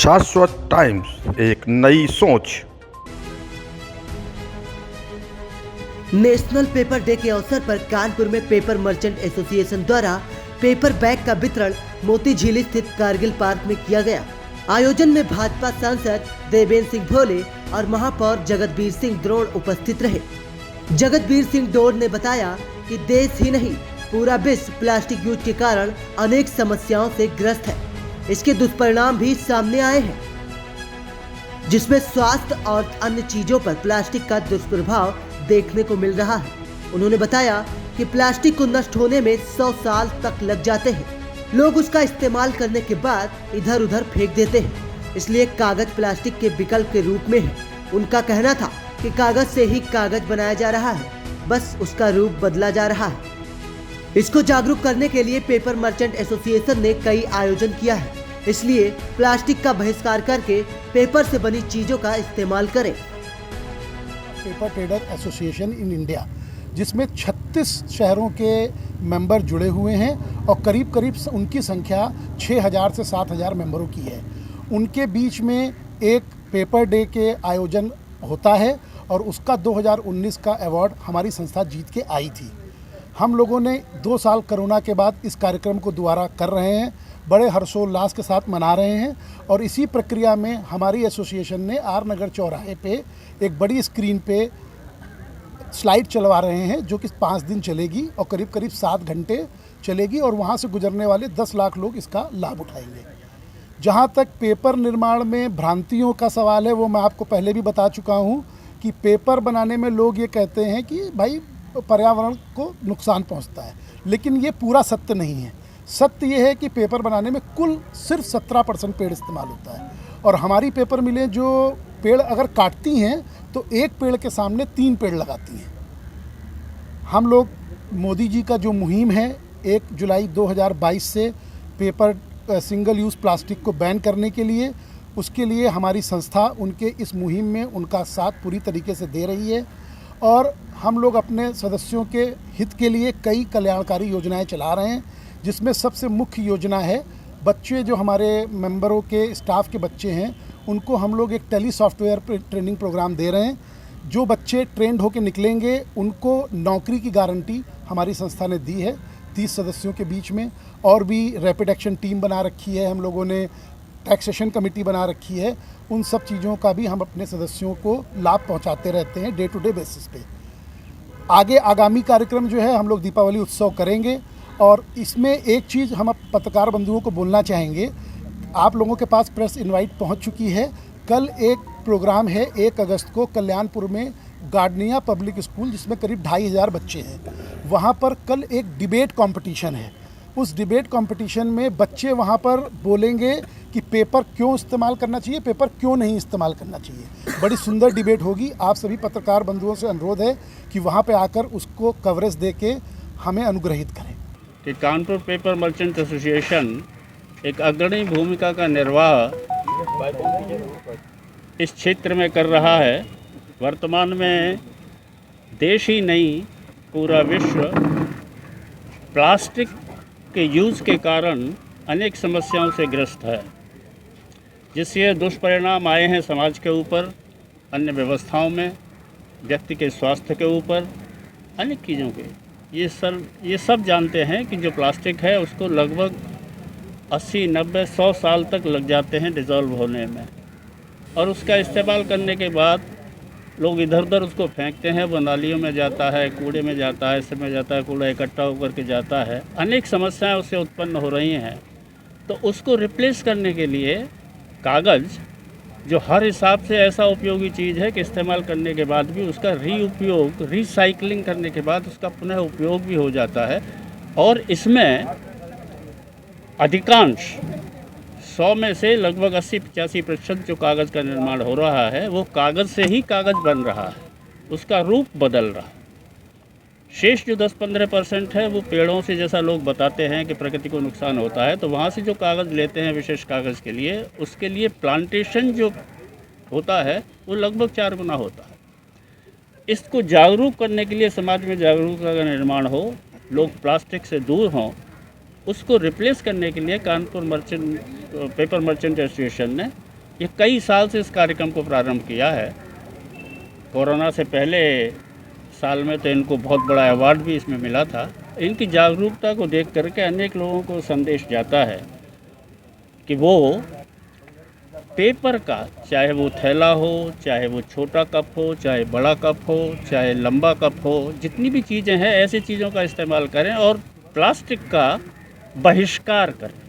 शाश्वत टाइम्स, एक नई सोच। नेशनल पेपर डे के अवसर पर कानपुर में पेपर मर्चेंट एसोसिएशन द्वारा पेपर बैग का वितरण मोती झील स्थित कारगिल पार्क में किया गया। आयोजन में भाजपा सांसद देवेंद्र सिंह भोले और महापौर जगतबीर सिंह द्रोण उपस्थित रहे। जगतबीर सिंह द्रोण ने बताया कि देश ही नहीं पूरा विश्व प्लास्टिक यूज के कारण अनेक समस्याओं से ग्रस्त है। इसके दुष्परिणाम भी सामने आए हैं, जिसमें स्वास्थ्य और अन्य चीजों पर प्लास्टिक का दुष्प्रभाव देखने को मिल रहा है। उन्होंने बताया कि प्लास्टिक को नष्ट होने में 100 साल तक लग जाते हैं। लोग उसका इस्तेमाल करने के बाद इधर उधर फेंक देते हैं, इसलिए कागज प्लास्टिक के विकल्प के रूप में है। उनका कहना था कि कागज से ही कागज बनाया जा रहा है, बस उसका रूप बदला जा रहा है। इसको जागरूक करने के लिए पेपर मर्चेंट एसोसिएशन ने कई आयोजन किया है, इसलिए प्लास्टिक का बहिष्कार करके पेपर से बनी चीजों का इस्तेमाल करें। Paper trader association in India, जिसमें 36 शहरों के मेंबर जुड़े हुए हैं और करीब करीब उनकी संख्या 6000 से 7000 मेंबरों की है। उनके बीच में एक पेपर डे के आयोजन होता है और उसका 2019 का अवार्ड हमारी संस्था जीत के आई थी। हम लोगों ने 2 साल कोरोना के बाद इस कार्यक्रम को दोबारा कर रहे हैं, बड़े हर्षोल्लास के साथ मना रहे हैं। और इसी प्रक्रिया में हमारी एसोसिएशन ने आर नगर चौराहे पे एक बड़ी स्क्रीन पे स्लाइड चलवा रहे हैं, जो कि 5 दिन चलेगी और करीब करीब 7 घंटे चलेगी और वहाँ से गुजरने वाले 10 लाख लोग इसका लाभ उठाएंगे। जहाँ तक पेपर निर्माण में भ्रांतियों का सवाल है, वो मैं आपको पहले भी बता चुका हूँ कि पेपर बनाने में लोग ये कहते हैं कि भाई पर्यावरण को नुकसान पहुँचता है, लेकिन ये पूरा सत्य नहीं है। सत्य ये है कि पेपर बनाने में कुल सिर्फ 17% पेड़ इस्तेमाल होता है और हमारी पेपर मिलें जो पेड़ अगर काटती हैं तो एक पेड़ के सामने 3 पेड़ लगाती हैं। हम लोग मोदी जी का जो मुहिम है 1 जुलाई 2022 से पेपर सिंगल यूज़ प्लास्टिक को बैन करने के लिए, उसके लिए हमारी संस्था उनके इस मुहिम में उनका साथ पूरी तरीके से दे रही है। और हम लोग अपने सदस्यों के हित के लिए कई कल्याणकारी योजनाएं चला रहे हैं, जिसमें सबसे मुख्य योजना है बच्चे जो हमारे मेंबरों के स्टाफ के बच्चे हैं, उनको हम लोग एक टेली सॉफ्टवेयर ट्रेनिंग प्रोग्राम दे रहे हैं। जो बच्चे ट्रेंड होकर निकलेंगे उनको नौकरी की गारंटी हमारी संस्था ने दी है 30 सदस्यों के बीच में। और भी रैपिड एक्शन टीम बना रखी है, हम लोगों ने टैक्सेशन कमेटी बना रखी है। उन सब चीज़ों का भी हम अपने सदस्यों को लाभ पहुंचाते रहते हैं डे टू डे बेसिस पे। आगे आगामी कार्यक्रम जो है हम लोग दीपावली उत्सव करेंगे और इसमें एक चीज़ हम पत्रकार बंधुओं को बोलना चाहेंगे, आप लोगों के पास प्रेस इनवाइट पहुंच चुकी है। कल एक प्रोग्राम है 1 अगस्त को कल्याणपुर में गार्डनिया पब्लिक स्कूल, जिसमें करीब 2500 बच्चे हैं। वहाँ पर कल एक डिबेट कंपटीशन है। उस डिबेट कंपटीशन में बच्चे वहाँ पर बोलेंगे कि पेपर क्यों इस्तेमाल करना चाहिए, पेपर क्यों नहीं इस्तेमाल करना चाहिए। बड़ी सुंदर डिबेट होगी। आप सभी पत्रकार बंधुओं से अनुरोध है कि वहाँ पे आकर उसको कवरेज दे के हमें अनुग्रहित करें। कि कानपुर पेपर मर्चेंट एसोसिएशन एक अग्रणी भूमिका का निर्वाह इस क्षेत्र में कर रहा है। वर्तमान में देश ही नहीं पूरा विश्व प्लास्टिक के यूज़ के कारण अनेक समस्याओं से ग्रस्त है, जिससे दुष्परिणाम आए हैं समाज के ऊपर, अन्य व्यवस्थाओं में, व्यक्ति के स्वास्थ्य के ऊपर, अनेक चीज़ों के। ये सब जानते हैं कि जो प्लास्टिक है उसको लगभग 80, 90, 100 साल तक लग जाते हैं डिज़ोल्व होने में। और उसका इस्तेमाल करने के बाद लोग इधर उधर उसको फेंकते हैं, वो नालियों में जाता है, कूड़े में जाता है, इसमें जाता है, कूड़ा इकट्ठा होकर के जाता है। अनेक समस्याएं उससे उत्पन्न हो रही हैं। तो उसको रिप्लेस करने के लिए कागज़, जो हर हिसाब से ऐसा उपयोगी चीज़ है कि इस्तेमाल करने के बाद भी उसका रीउपयोग, रिसाइकलिंग करने के बाद उसका पुनः उपयोग भी हो जाता है। और इसमें अधिकांश 100 में से लगभग 80-85% जो कागज़ का निर्माण हो रहा है वो कागज़ से ही कागज़ बन रहा है, उसका रूप बदल रहा है। शेष जो 10-15% है वो पेड़ों से, जैसा लोग बताते हैं कि प्रकृति को नुकसान होता है, तो वहाँ से जो कागज़ लेते हैं विशेष कागज़ के लिए, उसके लिए प्लांटेशन जो होता है वो लगभग 4 गुना होता है। इसको जागरूक करने के लिए, समाज में जागरूकता का निर्माण हो, लोग प्लास्टिक से दूर हों, उसको रिप्लेस करने के लिए कानपुर पेपर मर्चेंट एसोसिएशन ने ये कई साल से इस कार्यक्रम को प्रारंभ किया है। कोरोना से पहले साल में तो इनको बहुत बड़ा अवार्ड भी इसमें मिला था। इनकी जागरूकता को देख करके अनेक लोगों को संदेश जाता है कि वो पेपर का, चाहे वो थैला हो, चाहे वो छोटा कप हो, चाहे बड़ा कप हो, चाहे लंबा कप हो, जितनी भी चीज़ें हैं ऐसी चीज़ों का इस्तेमाल करें और प्लास्टिक का बहिष्कार करें।